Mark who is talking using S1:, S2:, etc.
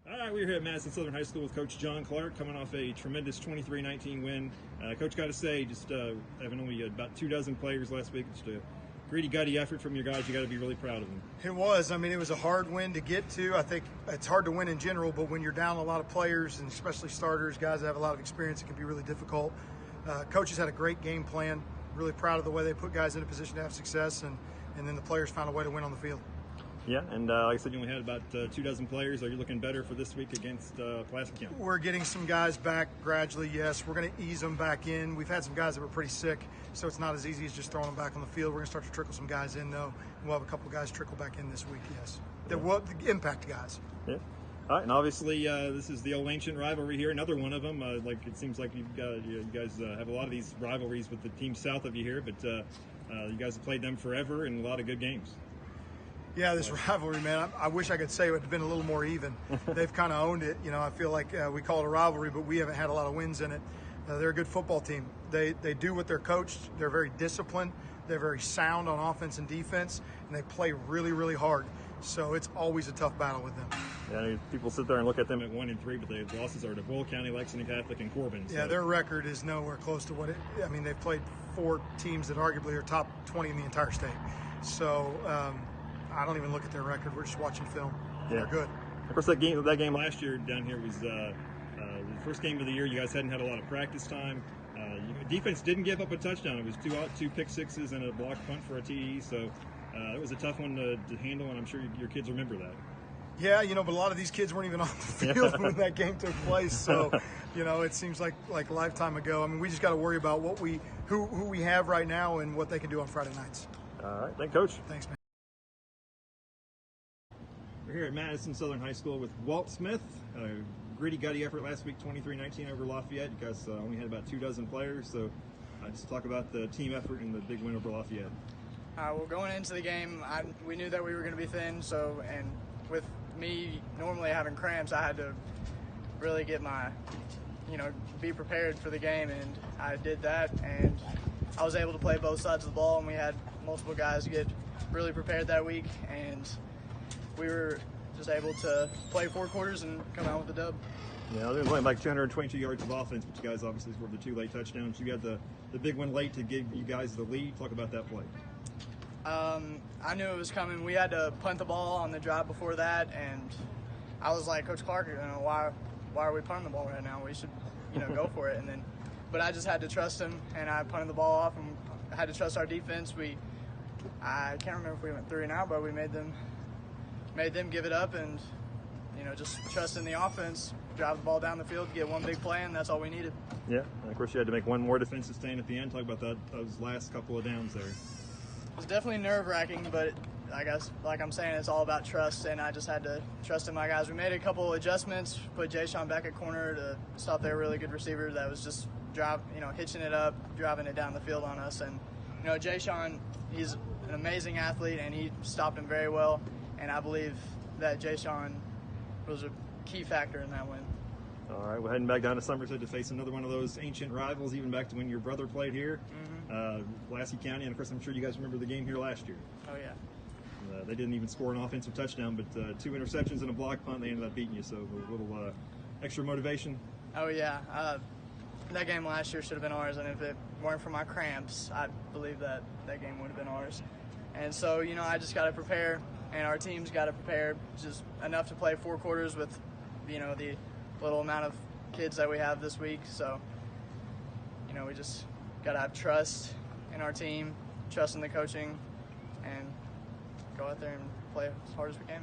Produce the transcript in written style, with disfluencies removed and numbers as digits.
S1: All right, we're here at Madison Southern High School with Coach John Clark, coming off a tremendous 23-19 win. Coach, got to say, just having only about 24 players last week, just a gritty, gutty effort from your guys. You got to be really proud of them.
S2: It was. I mean, it was a hard win to get to. I think it's hard to win in general, but when you're down a lot of players, and especially starters, guys that have a lot of experience, it can be really difficult. Coaches had a great game plan. Really proud of the way they put guys in a position to have success, and then the players found a way to win on the field.
S1: Yeah, and like I said, you only had about 24 players. Are you looking better for this week against Pulaski County?
S2: We're getting some guys back gradually, yes. We're going to ease them back in. We've had some guys that were pretty sick, so it's not as easy as just throwing them back on the field. We're going to start to trickle some guys in, though. We'll have a couple guys trickle back in this week, yes. That will impact guys.
S1: Yeah. All right, and obviously this is the old ancient rivalry here. Another one of them. Like it seems like you guys have a lot of these rivalries with the teams south of you here, but you guys have played them forever and a lot of good games.
S2: Yeah, this rivalry, man, I wish I could say it would have been a little more even. They've kind of owned it. You know, I feel like we call it a rivalry, but we haven't had a lot of wins in it. They're a good football team. They do what they're coached. They're very disciplined. They're very sound on offense and defense, and they play really, really hard. So it's always a tough battle with them.
S1: Yeah, people sit there and look at them at 1-3, but the losses are to Boyle County, Lexington Catholic, and Corbin. So.
S2: Yeah, their record is nowhere close to what it. I mean, they've played 4 teams that arguably are top 20 in the entire state. So I don't even look at their record. We're just watching film. Yeah. They're good.
S1: Of course, that game last year down here was the first game of the year. You guys hadn't had a lot of practice time. Defense didn't give up a touchdown. It was 2 pick sixes and a blocked punt for a TE. So it was a tough one to handle, and I'm sure your kids remember that.
S2: Yeah, but a lot of these kids weren't even on the field when that game took place. So, it seems like a lifetime ago. I mean, we just got to worry about who we have right now and what they can do on Friday nights.
S1: All right, thanks, Coach.
S2: Thanks, man.
S1: We're here at Madison Southern High School with Walt Smith. Gritty, gutty effort last week, 23-19 over Lafayette. You guys only had about 24 players, so just talk about the team effort and the big win over Lafayette.
S3: Well, going into the game, we knew that we were going to be thin, and with me normally having cramps, I had to really get be prepared for the game, and I did that, and I was able to play both sides of the ball, and we had multiple guys get really prepared that week, and we were just able to play 4 quarters and come out with a dub.
S1: Yeah, they were playing like 222 yards of offense, but you guys obviously scored the 2 late touchdowns. You got the big one late to give you guys the lead. Talk about that play.
S3: I knew it was coming. We had to punt the ball on the drive before that, and I was like, Coach Clark, why are we punting the ball right now? We should, go for it. But I just had to trust him, and I punted the ball off, and I had to trust our defense. I can't remember if we went 3 and out, but we made them give it up, and just trust in the offense, drive the ball down the field, get one big play, and that's all we needed.
S1: Yeah, and of course you had to make one more defensive stand at the end. Talk about those last couple of downs there.
S3: It was definitely nerve-wracking, but I guess, like I'm saying, it's all about trust, and I just had to trust in my guys. We made a couple adjustments, put Jay-Sean back at corner to stop their really good receiver that was just hitching it up, driving it down the field on us. And Jay-Sean, he's an amazing athlete, and he stopped him very well. And I believe that Jay-Sean was a key factor in that win.
S1: All right, we're heading back down to Somerset to face another one of those ancient rivals, even back to when your brother played here, Pulaski County. And, of course, I'm sure you guys remember the game here last year.
S3: Oh, yeah.
S1: They didn't even score an offensive touchdown, but 2 interceptions and a block punt, they ended up beating you. So a little extra motivation.
S3: Oh, yeah. That game last year should have been ours, and if it weren't for my cramps, I believe that game would have been ours. And so, I just got to prepare. And our team's got to prepare just enough to play 4 quarters with, the little amount of kids that we have this week. So, we just got to have trust in our team, trust in the coaching, and go out there and play as hard as we can.